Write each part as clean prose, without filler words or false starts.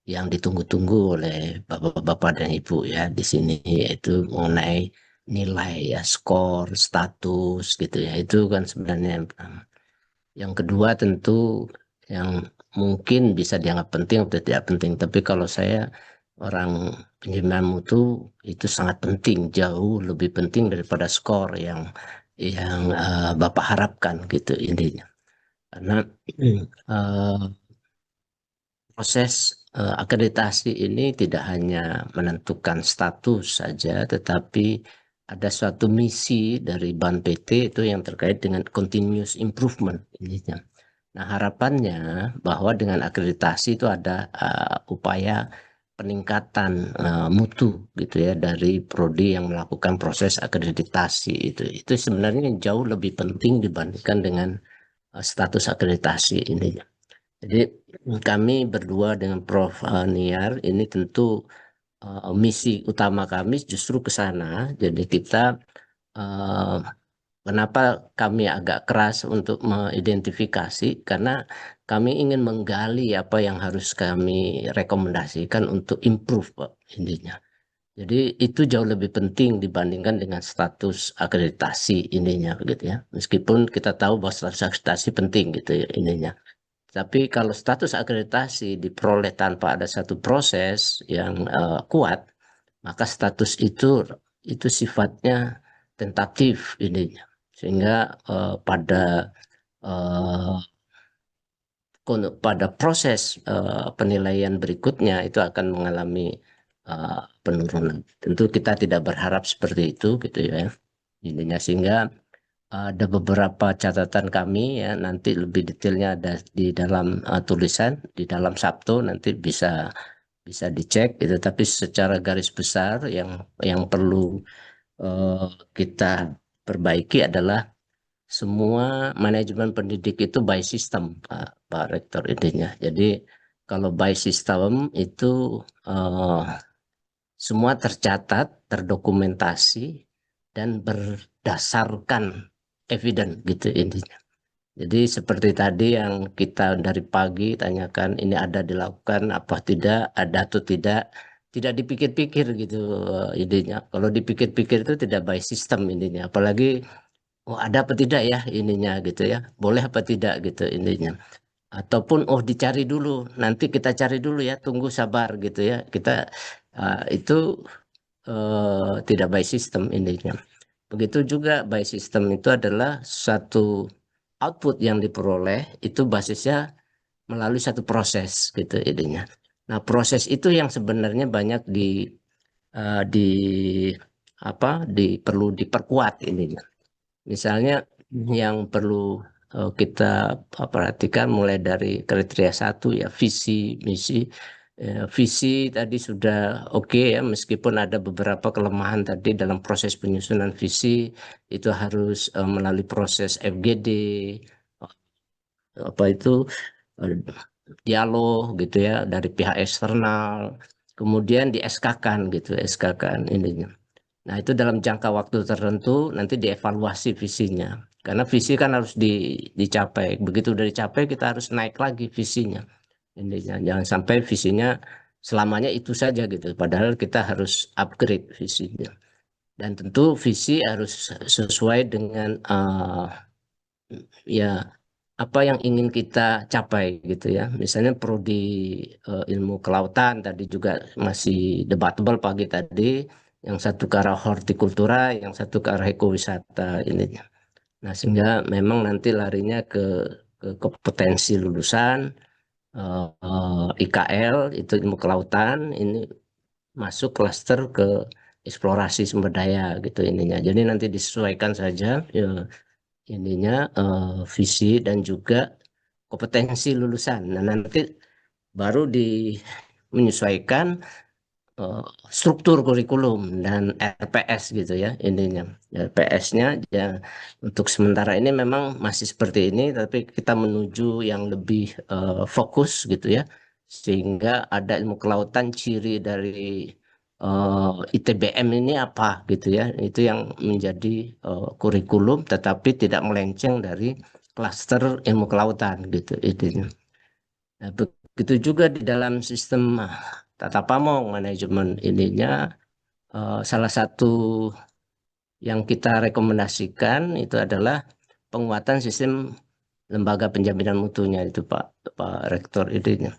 yang ditunggu-tunggu oleh bapak-bapak dan ibu ya di sini, yaitu mengenai nilai ya, skor, status gitu ya. Itu kan sebenarnya yang pertama. Yang kedua tentu yang mungkin bisa dianggap penting atau tidak penting, tapi kalau saya orang penjaminan mutu itu sangat penting, jauh lebih penting daripada skor yang Bapak harapkan gitu intinya. Karena eh, proses akreditasi ini tidak hanya menentukan status saja, tetapi ada suatu misi dari BAN PT itu yang terkait dengan continuous improvement intinya. Nah, harapannya bahwa dengan akreditasi itu ada upaya peningkatan mutu gitu ya dari prodi yang melakukan proses akreditasi itu. Itu sebenarnya jauh lebih penting dibandingkan dengan status akreditasi ini. Jadi kami berdua dengan Prof. Niar ini tentu misi utama kami justru ke sana. Jadi kita eh, kenapa kami agak keras untuk mengidentifikasi? Karena kami ingin menggali apa yang harus kami rekomendasikan untuk improve, Pak, intinya. Jadi itu jauh lebih penting dibandingkan dengan status akreditasi ininya, gitu ya. Meskipun kita tahu bahwa status akreditasi penting gitu ya ininya. Tapi kalau status akreditasi diperoleh tanpa ada satu proses yang kuat, maka status itu sifatnya tentatif ininya. Sehingga eh, pada proses penilaian berikutnya itu akan mengalami penurunan. Tentu kita tidak berharap seperti itu gitu ya. Ininya sehingga ada beberapa catatan kami ya, nanti lebih detailnya ada di dalam tulisan di dalam Sabtu, nanti bisa bisa dicek gitu. Tapi secara garis besar yang perlu eh, kita perbaiki adalah semua manajemen pendidik itu by system, Pak Rektor, intinya. Jadi kalau by system itu eh, semua tercatat, terdokumentasi, dan berdasarkan evidence gitu intinya. Jadi seperti tadi yang kita dari pagi tanyakan, ini ada dilakukan apa tidak, ada atau tidak, tidak dipikir-pikir gitu idenya. Kalau dipikir-pikir itu tidak by system intinya. Apalagi oh ada apa tidak ya ininya gitu ya, boleh apa tidak gitu intinya. Ataupun oh dicari dulu, nanti kita cari dulu ya, tunggu sabar gitu ya. Kita itu tidak by system intinya. Begitu juga by system itu adalah satu output yang diperoleh itu basisnya melalui satu proses gitu intinya. Nah, proses itu yang sebenarnya banyak di apa perlu diperkuat ininya. Misalnya yang perlu kita perhatikan mulai dari kriteria satu ya, visi, misi. Visi tadi sudah oke ya, meskipun ada beberapa kelemahan tadi dalam proses penyusunan visi, itu harus melalui proses FGD, apa itu eh, dialog gitu ya dari pihak eksternal, kemudian di SK-kan gitu, SK-kan ininya. Nah, itu dalam jangka waktu tertentu nanti dievaluasi visinya. Karena visi kan harus dicapai. Begitu udah dicapai, kita harus naik lagi visinya. Intinya, jangan sampai visinya selamanya itu saja gitu. Padahal kita harus upgrade visinya. Dan tentu visi harus sesuai dengan ya apa yang ingin kita capai gitu ya. Misalnya prodi ilmu kelautan tadi juga masih debatable pagi tadi. Yang satu ke arah hortikultura, yang satu ke arah ekowisata ini. Nah, sehingga memang nanti larinya ke kompetensi lulusan, IKL, itu ilmu kelautan, ini masuk klaster ke eksplorasi sumber daya gitu ininya. Jadi nanti disesuaikan saja ya, ininya visi dan juga kompetensi lulusan. Nah, nanti baru menyesuaikan eh, struktur kurikulum dan RPS gitu ya intinya. RPS-nya ya untuk sementara ini memang masih seperti ini, tapi kita menuju yang lebih fokus gitu ya, sehingga ada ilmu kelautan ciri dari ITBM ini apa gitu ya, itu yang menjadi kurikulum, tetapi tidak melenceng dari klaster ilmu kelautan gitu intinya. Nah, Gitu juga di dalam sistem tata pamong manajemen ininya, salah satu yang kita rekomendasikan itu adalah penguatan sistem lembaga penjaminan mutunya itu Pak Rektor idenya.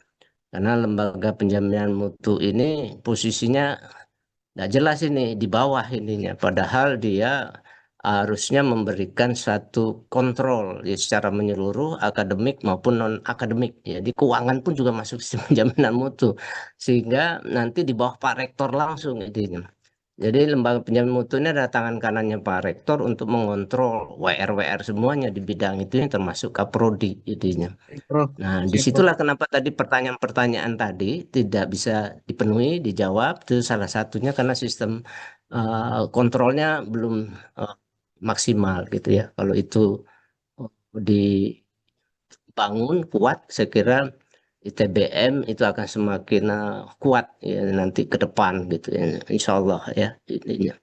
Karena lembaga penjaminan mutu ini posisinya nggak jelas ini di bawah ininya. Padahal dia harusnya memberikan satu kontrol ya, secara menyeluruh akademik maupun non akademik. Jadi keuangan pun juga masuk sistem penjaminan mutu. Sehingga nanti di bawah Pak Rektor langsung ini. Jadi lembaga penjamin mutu ini adalah tangan kanannya Pak Rektor untuk mengontrol WR-WR semuanya di bidang itu yang termasuk kaprodi intinya. Baik, Prof. Nah, Siap, Prof. disitulah kenapa tadi pertanyaan-pertanyaan tadi tidak bisa dipenuhi, dijawab. Itu salah satunya karena sistem kontrolnya belum eh, maksimal gitu ya. Kalau itu dibangun kuat, saya kira ITBM itu akan semakin kuat ya nanti ke depan gitu ya. Insya Allah ya. Ininya.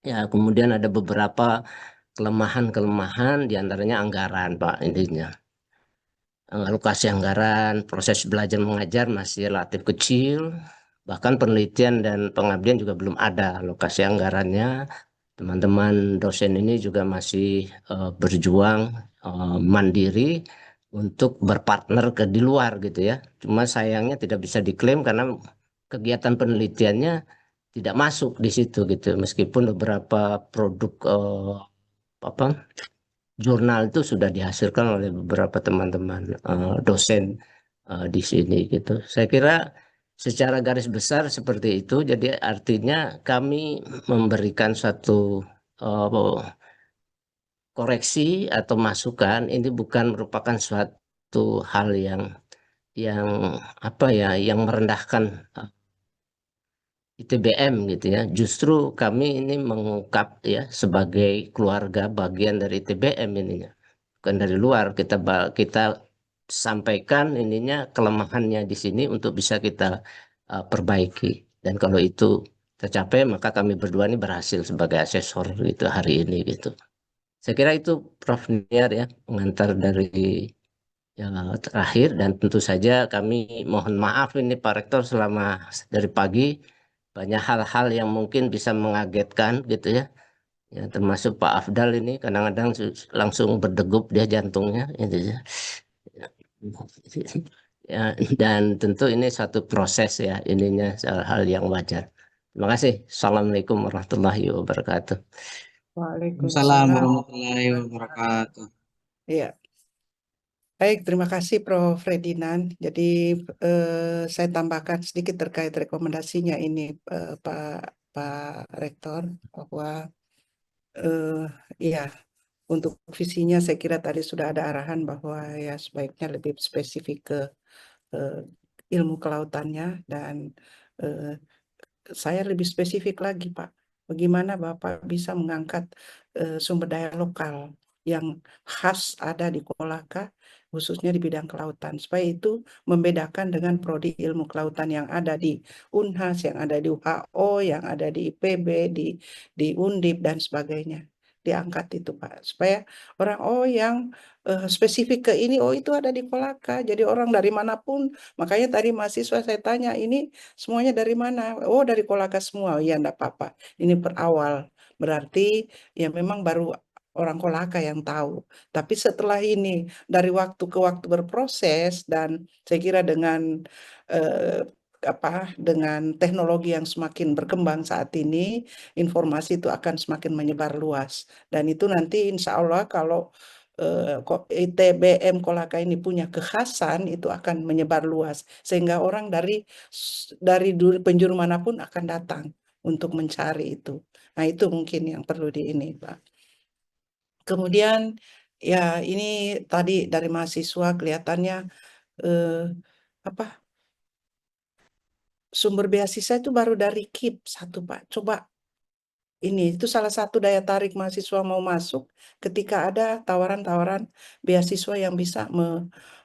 Ya, kemudian ada beberapa kelemahan-kelemahan diantaranya anggaran, Pak, intinya. Alokasi anggaran, proses belajar mengajar masih relatif kecil, bahkan penelitian dan pengabdian juga belum ada alokasi anggarannya. Teman-teman dosen ini juga masih berjuang mandiri untuk berpartner ke di luar gitu ya. Cuma sayangnya tidak bisa diklaim karena kegiatan penelitiannya tidak masuk di situ gitu. Meskipun beberapa produk apa jurnal itu sudah dihasilkan oleh beberapa teman-teman dosen di sini gitu. Saya kira secara garis besar seperti itu. Jadi artinya kami memberikan suatu koreksi atau masukan ini bukan merupakan suatu hal yang apa ya, yang merendahkan ITBM gitu ya. Justru kami ini mengungkap ya sebagai keluarga bagian dari ITBM ininya. Bukan dari luar kita sampaikan ininya kelemahannya di sini untuk bisa kita perbaiki. Dan kalau itu tercapai maka kami berdua ini berhasil sebagai asesor gitu hari ini gitu. Saya kira itu Prof. Niar ya pengantar dari yang terakhir dan tentu saja kami mohon maaf ini Pak Rektor selama dari pagi banyak hal-hal yang mungkin bisa mengagetkan gitu ya. Ya termasuk Pak Afdal ini kadang-kadang langsung berdegup dia jantungnya gitu ya. Ya, dan tentu ini satu proses ya ininya hal yang wajar. Terima kasih. Assalamualaikum warahmatullahi wabarakatuh. Waalaikumsalam Waalaikumsalam warahmatullahi warahmatullahi wabarakatuh. wabarakatuh. Iya, baik, terima kasih Prof. Ferdinand. Jadi saya tambahkan sedikit terkait rekomendasinya ini Pak Rektor bahwa eh, ya untuk visinya saya kira tadi sudah ada arahan bahwa ya sebaiknya lebih spesifik ke eh, ilmu kelautannya dan eh, saya lebih spesifik lagi, Pak. Bagaimana Bapak bisa mengangkat sumber daya lokal yang khas ada di Kolaka, khususnya di bidang kelautan, supaya itu membedakan dengan prodi ilmu kelautan yang ada di Unhas, yang ada di UHO, yang ada di IPB, di Undip dan sebagainya. Diangkat itu, Pak, supaya orang yang spesifik ke ini, itu ada di Kolaka. Jadi orang dari manapun, makanya tadi mahasiswa saya tanya, ini semuanya dari mana? Oh, dari Kolaka semua. Ya, enggak apa-apa. Ini berawal. Berarti ya memang baru orang Kolaka yang tahu. Tapi setelah ini dari waktu ke waktu berproses dan saya kira dengan eh, dengan teknologi yang semakin berkembang saat ini, informasi itu akan semakin menyebar luas. Dan itu nanti insya Allah kalau ITBM Kolaka ini punya kekhasan itu akan menyebar luas sehingga orang dari penjuru manapun akan datang untuk mencari itu. Nah, itu mungkin yang perlu di ini, Pak. Kemudian ya ini tadi dari mahasiswa kelihatannya eh, apa sumber beasiswa itu baru dari KIP satu, Pak. Coba ini itu salah satu daya tarik mahasiswa mau masuk ketika ada tawaran-tawaran beasiswa yang bisa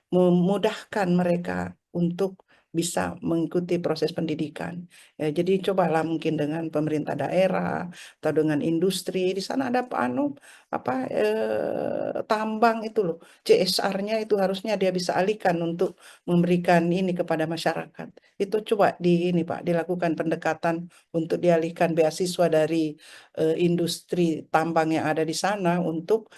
memudahkan mereka untuk bisa mengikuti proses pendidikan. Ya, jadi cobalah mungkin dengan pemerintah daerah atau dengan industri di sana ada tambang itu loh, CSR-nya itu harusnya dia bisa alihkan untuk memberikan ini kepada masyarakat. Itu coba ini Pak dilakukan pendekatan untuk dialihkan beasiswa dari industri tambang yang ada di sana untuk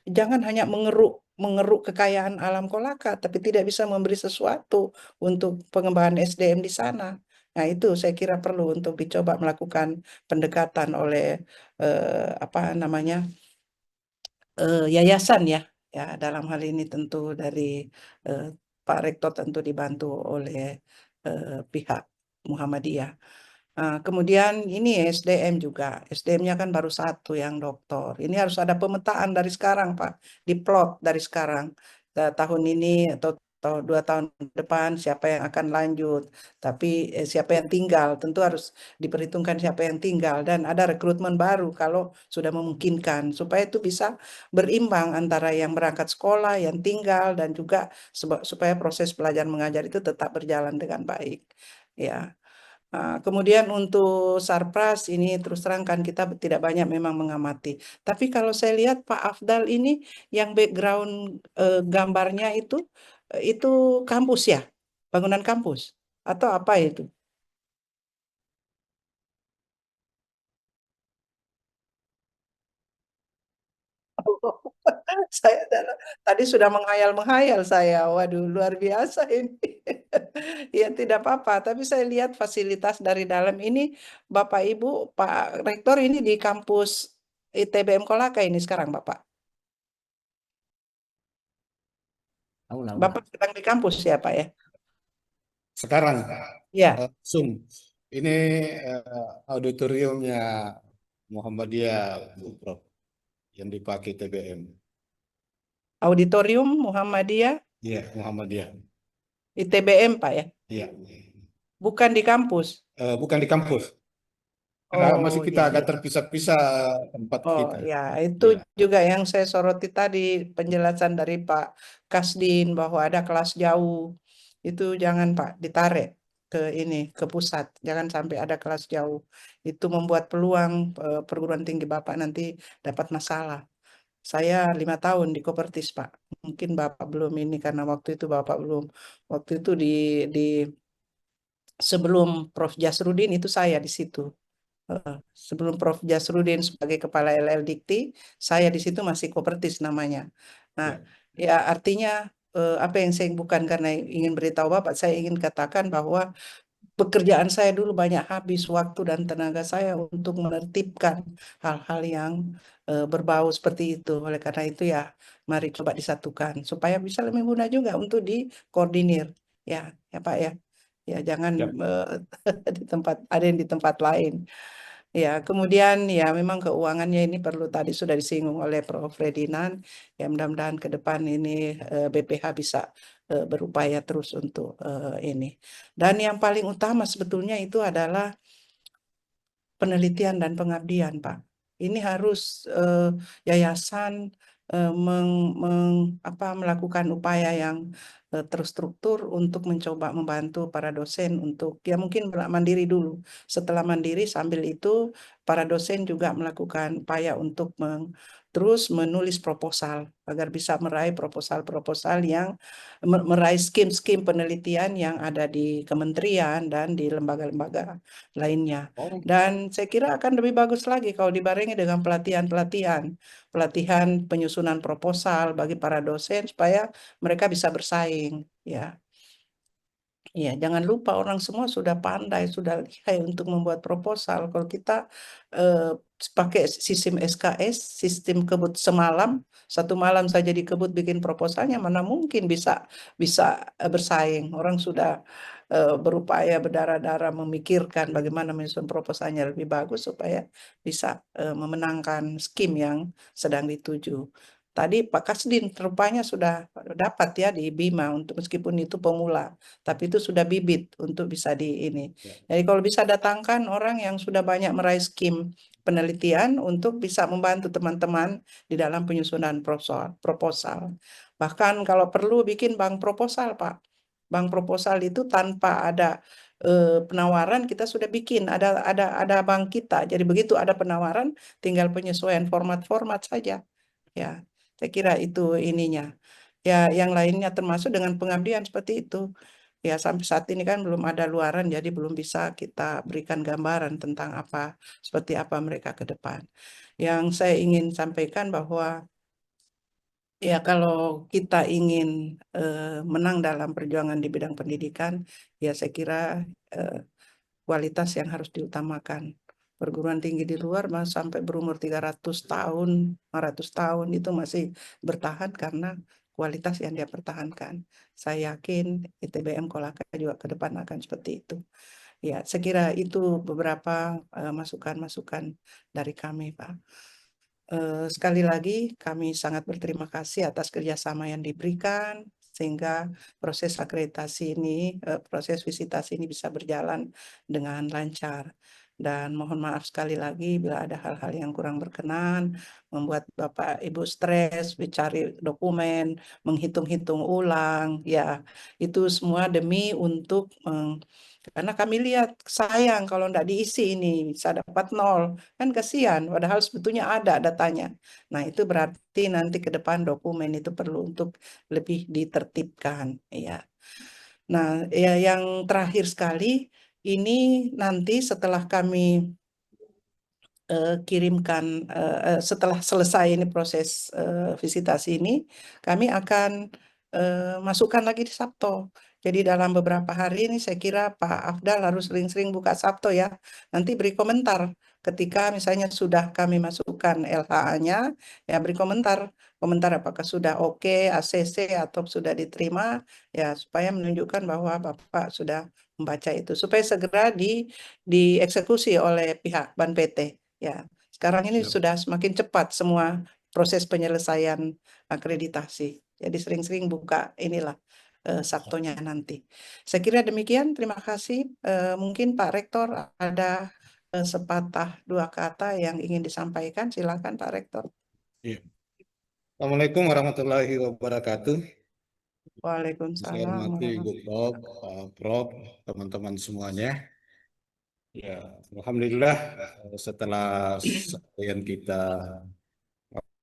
jangan hanya mengeruk mengeruk kekayaan alam Kolaka, tapi tidak bisa memberi sesuatu untuk pengembangan SDM di sana. Nah, itu saya kira perlu untuk dicoba melakukan pendekatan oleh apa namanya yayasan ya. Ya, dalam hal ini tentu dari eh, Pak Rektor tentu dibantu oleh pihak Muhammadiyah. Kemudian ini SDM juga. SDM-nya kan baru satu yang doktor. Ini harus ada pemetaan dari sekarang, Pak. Diplot dari sekarang. Tahun ini atau 2 tahun depan siapa yang akan lanjut. Tapi siapa yang tinggal. Tentu harus diperhitungkan siapa yang tinggal. Dan ada rekrutmen baru kalau sudah memungkinkan. Supaya itu bisa berimbang antara yang berangkat sekolah, yang tinggal, dan juga supaya proses belajar mengajar itu tetap berjalan dengan baik. Ya. Kemudian untuk Sarpras ini terus terang kan kita tidak banyak memang mengamati. Tapi kalau saya lihat Pak Afdal ini yang background gambarnya itu kampus ya, bangunan kampus atau apa itu? Saya tadi sudah menghayal-menghayal saya. Waduh, luar biasa ini. Ya tidak apa-apa, tapi saya lihat fasilitas dari dalam ini Bapak Ibu, Pak Rektor ini di kampus ITBM Kolaka ini sekarang Bapak. Ulang, ulang. Bapak sedang di kampus ya Pak ya? Sekarang Ya, Zoom. Ini auditoriumnya Muhammadiyah, Bu Prof, yang dipakai TBM. Auditorium Muhammadiyah Iya, Muhammadiyah. ITBM Pak ya? Iya. Bukan di kampus. Bukan di kampus. Masih Oh kita ya, agak ya. terpisah-pisah tempat Oh kita. ya, itu Iya. juga yang saya soroti tadi penjelasan dari Pak Kasdin bahwa ada kelas jauh. Itu jangan Pak ditarik ke ini ke pusat, jangan sampai ada kelas jauh. Itu membuat peluang perguruan tinggi Bapak nanti dapat masalah. Saya 5 tahun di Kopertis Pak. Mungkin Bapak belum ini karena waktu itu Bapak belum. Waktu itu di sebelum Prof. Jasrudin itu saya di situ. Sebelum Prof. Jasrudin sebagai kepala LL Dikti, saya di situ masih Kopertis namanya. Nah, Ya. ya artinya apa yang saya bukan karena ingin beritahu Bapak, saya ingin katakan bahwa pekerjaan saya dulu banyak habis waktu dan tenaga saya untuk menertibkan hal-hal yang berbau seperti itu. Oleh karena itu ya, mari coba disatukan supaya bisa lebih mudah juga untuk dikoordinir. Ya, ya Pak ya. Ya, jangan Ya. di tempat ada yang di tempat lain. Ya, kemudian ya memang keuangannya ini perlu tadi sudah disinggung oleh Prof. Ferdinand. Ya, mudah-mudahan ke depan ini BPH bisa berupaya terus untuk ini. Dan yang paling utama sebetulnya itu adalah penelitian dan pengabdian, Pak. Ini harus yayasan melakukan upaya yang terstruktur untuk mencoba membantu para dosen untuk ya mungkin mandiri dulu. Setelah mandiri sambil itu para dosen juga melakukan upaya untuk terus menulis proposal agar bisa meraih proposal-proposal yang meraih skim-skim penelitian yang ada di kementerian dan di lembaga-lembaga lainnya. Dan saya kira akan lebih bagus lagi kalau dibarengi dengan pelatihan penyusunan proposal bagi para dosen supaya mereka bisa bersaing, ya. Ya, jangan lupa orang semua sudah pandai, sudah lihai untuk membuat proposal. Kalau kita eh, pakai sistem SKS, sistem kebut semalam, 1 malam saja dikebut bikin proposalnya, mana mungkin bisa bisa bersaing. Orang sudah berupaya berdarah-darah memikirkan bagaimana menyusun proposalnya lebih bagus supaya bisa memenangkan skim yang sedang dituju. Tadi Pak Kasdin rupanya sudah dapat ya di Bima untuk meskipun itu pemula, tapi itu sudah bibit untuk bisa di ini. Ya. Jadi kalau bisa datangkan orang yang sudah banyak meraih skim penelitian untuk bisa membantu teman-teman di dalam penyusunan proposal. Bahkan kalau perlu bikin bank proposal, Pak. bank proposal itu tanpa ada penawaran kita sudah bikin, ada bank kita. Jadi begitu ada penawaran, tinggal penyesuaian format-format saja. Ya, saya kira itu ininya. Ya, yang lainnya termasuk dengan pengabdian seperti itu. Ya, sampai saat ini kan belum ada luaran, jadi belum bisa kita berikan gambaran tentang seperti apa mereka ke depan. Yang saya ingin sampaikan bahwa ya kalau kita ingin menang dalam perjuangan di bidang pendidikan, ya saya kira kualitas yang harus diutamakan. Perguruan tinggi di luar sampai berumur 300 tahun, 500 tahun itu masih bertahan karena kualitas yang dia pertahankan. Saya yakin ITBM Kolaka juga ke depan akan seperti itu. Ya, saya kira itu beberapa masukan-masukan dari kami, Pak. Sekali lagi, kami sangat berterima kasih atas kerjasama yang diberikan, sehingga proses akreditasi ini, proses visitasi ini bisa berjalan dengan lancar. Dan mohon maaf sekali lagi bila ada hal-hal yang kurang berkenan, membuat Bapak Ibu stres, mencari dokumen, menghitung-hitung ulang, ya itu semua demi untuk karena kami lihat sayang kalau tidak diisi ini bisa dapat 0. Kan kasihan, padahal sebetulnya ada datanya. Nah, itu berarti nanti ke depan dokumen itu perlu untuk lebih ditertibkan. Ya. Nah, ya, yang terakhir sekali, ini nanti setelah kami kirimkan, setelah selesai ini proses visitasi ini, kami akan masukkan lagi di Sabto. Jadi dalam beberapa hari ini saya kira Pak Afdal harus sering-sering buka Sabto ya. Nanti beri komentar ketika misalnya sudah kami masukkan LHA-nya, ya beri komentar apakah sudah oke, ACC atau sudah diterima, ya supaya menunjukkan bahwa Bapak sudah membaca itu supaya segera dieksekusi oleh pihak Ban PT. Ya, sekarang ini Siap. sudah semakin cepat semua proses penyelesaian akreditasi. Jadi sering-sering buka inilah Sabtonya nanti. Saya kira demikian. Terima kasih. Mungkin Pak Rektor ada sepatah dua kata yang ingin disampaikan. Silakan Pak Rektor. Iya. Assalamualaikum warahmatullahi wabarakatuh. Saya Waalaikumsalam hormati Ibu warahmatullahi Prof, Pak Prof, teman-teman semuanya. Ya, alhamdulillah setelah sekian kita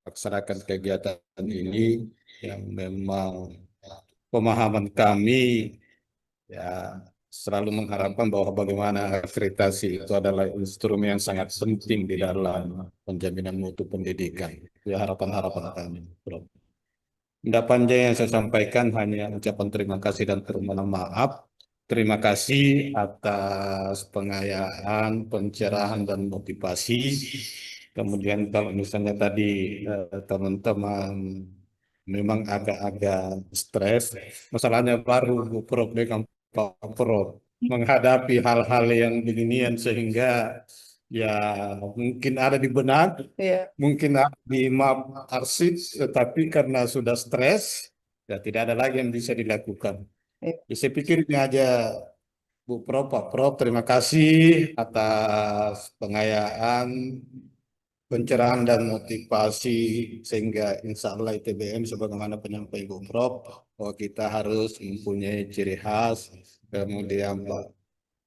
laksanakan kegiatan ini yang memang pemahaman kami ya selalu mengharapkan bahwa bagaimana akreditasi itu adalah instrumen yang sangat penting di dalam penjaminan mutu pendidikan. Itu harapan-harapan kami, Prof. Tidak panjang yang saya sampaikan hanya ucapan terima kasih dan permohonan maaf. Terima kasih atas pengayaan, pencerahan, dan motivasi. Kemudian kalau misalnya tadi teman-teman memang agak-agak stres, masalahnya baru Bu Prof dengan Pak Prof menghadapi hal-hal yang beginian sehingga ya mungkin ada di benak, Iya, mungkin ada di map arsip, tetapi karena sudah stres, ya tidak ada lagi yang bisa dilakukan. iya. Ya, saya pikir ini aja Bu Prof, Pak Prof, terima kasih atas pengayaan, pencerahan dan motivasi sehingga insya Allah ITBM sebagaimana penyampaian Bu Prof bahwa kita harus mempunyai ciri khas. Kemudian Pak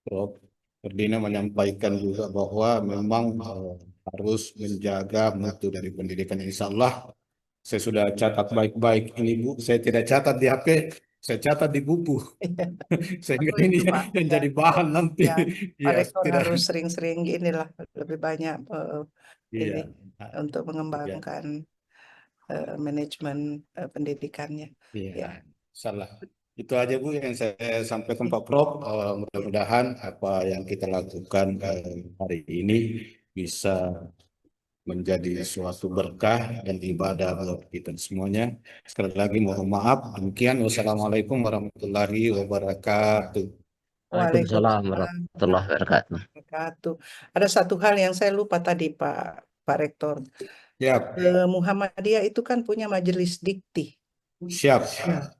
Prof Ferdina menyampaikan juga bahwa memang harus menjaga mutu dari pendidikan. Insya Allah saya sudah catat baik-baik ini Bu. Saya tidak catat di HP, saya catat di buku sehingga Betul ini itu Pak. yang Ya, jadi bahan nanti. ya. Pak Ya Rektor tidak. harus sering-sering inilah lebih banyak Iya. ini untuk Ya. mengembangkan manajemen pendidikannya. Iya, Ya, salah. Itu aja Bu yang saya sampaikan Pak Prof. Mudah-mudahan apa yang kita lakukan hari ini bisa menjadi suatu berkah dan ibadah buat kita semuanya. Sekali lagi mohon maaf. Demikian. Wassalamualaikum warahmatullahi wabarakatuh. Waalaikumsalam Waalaikumsalam warahmatullahi wabarakatuh. wabarakatuh. Ada satu hal yang saya lupa tadi Pak Rektor. Siap, Muhammadiyah itu kan punya majelis dikti. siap. Ya.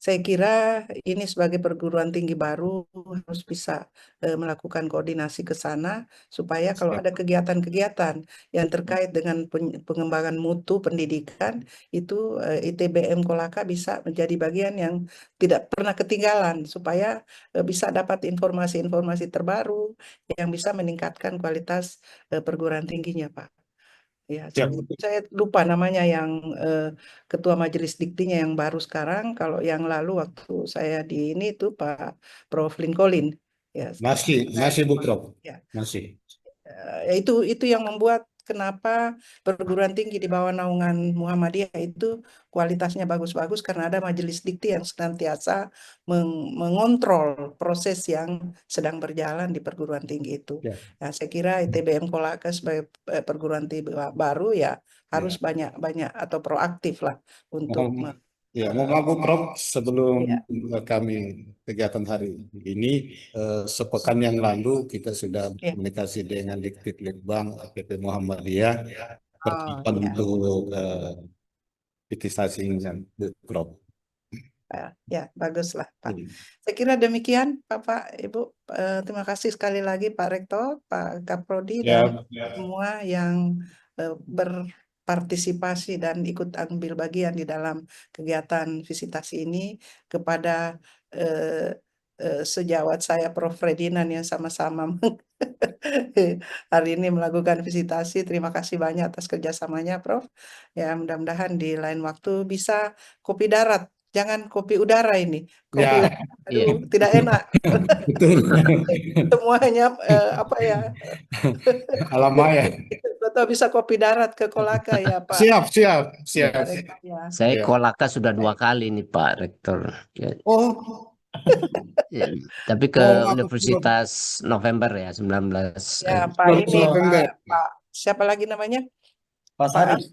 saya kira ini sebagai perguruan tinggi baru harus bisa melakukan koordinasi ke sana supaya kalau ada kegiatan-kegiatan yang terkait dengan pengembangan mutu pendidikan itu ITBM Kolaka bisa menjadi bagian yang tidak pernah ketinggalan supaya bisa dapat informasi-informasi terbaru yang bisa meningkatkan kualitas perguruan tingginya, Pak. Ya, Ya, saya lupa namanya yang ketua majelis diktinya yang baru sekarang. Kalau yang lalu waktu saya di ini itu Pak Prof. Lincoln. Ya, masih Bu Prof. ya. Masih. Ya, itu yang membuat kenapa perguruan tinggi di bawah naungan Muhammadiyah itu kualitasnya bagus-bagus karena ada majelis dikti yang senantiasa mengontrol proses yang sedang berjalan di perguruan tinggi itu. Ya. Nah, saya kira ITBM Kolaka sebagai perguruan tinggi baru ya harus banyak-banyak atau proaktif lah untuk Ya, mohon Bu Prof, sebelum Ya. kami kegiatan hari ini, sepekan yang lalu kita sudah Ya. komunikasi dengan Diktit Litbang PP Muhammadiyah persiapan ya. untuk aktivisasinya Bu Prof. Ya, baguslah Pak. Ini. Saya kira demikian Bapak, Ibu. Terima kasih sekali lagi Pak Rektor, Pak Kaprodi, dan semua yang berpartisipasi dan ikut ambil bagian di dalam kegiatan visitasi ini, kepada sejawat saya Prof. Ferdinand yang sama-sama hari ini melakukan visitasi. Terima kasih banyak atas kerjasamanya, Prof. Ya, mudah-mudahan di lain waktu bisa kopi darat. Jangan kopi udara ini. Kopi Ya. udara, aduh, tidak enak. Betul. Semuanya apa ya? Alamak ya. Atau bisa kopi darat ke Kolaka ya, Pak. Siap. Ya, Rektor, ya. Saya Ya. Kolaka sudah 2 kali nih Pak Rektor. Ya, Oh, ya. Tapi ke Oh, aku Universitas November ya 19. Ya, Pak ini Pak siapa lagi namanya? Pak Sari.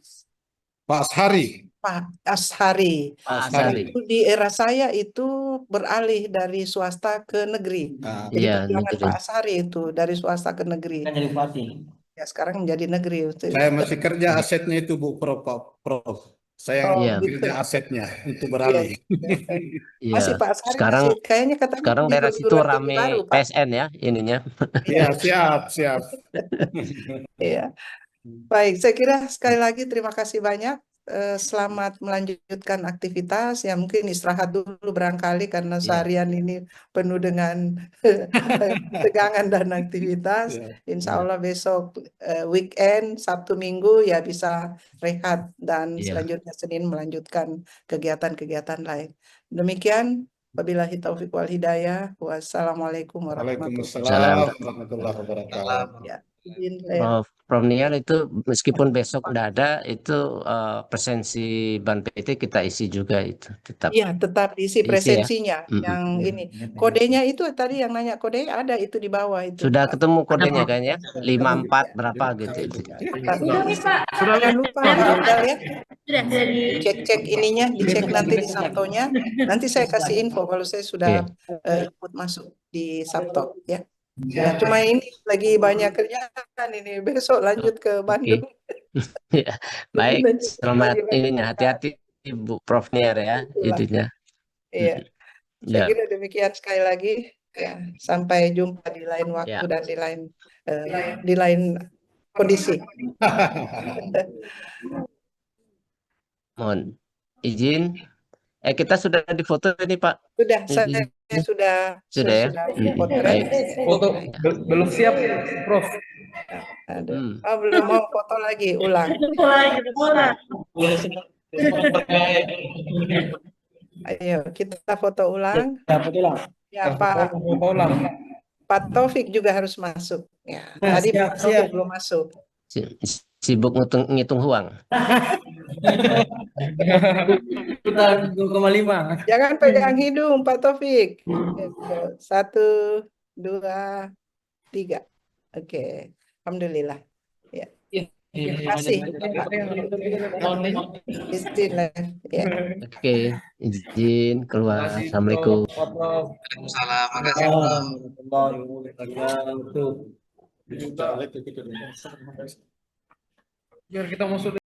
Pak Ashari. Pak Ashari. Pak Nah, Ashari. itu di era saya itu beralih dari swasta ke negeri. Jadi Iya, perjuangan negeri. Pak Ashari itu dari swasta ke negeri. Kan jadi bupati. Ya, sekarang menjadi negeri. Saya masih kerja asetnya itu Bu Prof. Saya Iya. kerja asetnya untuk Iya, beralih. Iya. masih Pak Ashari Sekarang masih kayaknya katanya sekarang di daerah situ perguruan tinggi rame baru, Pak. PSN ya ininya. Iya, siap. Iya. Baik, saya kira sekali lagi terima kasih banyak. Selamat melanjutkan aktivitas. Ya mungkin istirahat dulu barangkali karena Iya. seharian ini penuh dengan tegangan dan aktivitas. Insya Allah besok weekend, Sabtu Minggu ya bisa rehat dan Iya. selanjutnya Senin melanjutkan kegiatan-kegiatan lain. Demikian, wabillahi taufiq wal hidayah. Wassalamualaikum warahmatullahi Waalaikumsalam warahmatullahi wabarakatuh. Ya, izin saya. Prof Niar itu meskipun besok nggak ada itu presensi Ban PT kita isi juga itu tetap. Iya, tetap diisi Diisi ya. presensinya yang ini. Kodenya itu tadi yang nanya kode ada itu di bawah itu. Sudah Pak. ketemu kodenya kayaknya 54 berapa gitu. Jangan lupa didaftar ya. Cek ininya, dicek nanti di Sabtonya. Nanti saya kasih info kalau saya sudah ikut masuk di Sabto ya. Ya, cuma ini lagi banyak kerjaan ini. Besok lanjut ke Bandung. Ya, baik, selamat ininya, hati-hati Bu Prof Niar ya idenya. Iya. Saya kira demikian sekali lagi ya. Sampai jumpa di lain waktu dan di lain kondisi. Mohon izin. Kita sudah difoto ini Pak. Sudah, saya sudah ya. potret. Foto belum siap, Prof. Belum mau foto lagi, ulang. Ayo kita foto ulang. Ya Pak Taufik juga harus masuk. Ya, tadi Pak Taufik belum masuk. Sibuk ngitung uang. Kita 2,5. Jangan pegang hidung Pak Taufik. 1, 2, 3. Oke. Alhamdulillah. Ya. Terima kasih. Ya. Oke, izin keluar. Assalamualaikum. Waalaikumsalam. Biar kita masuk.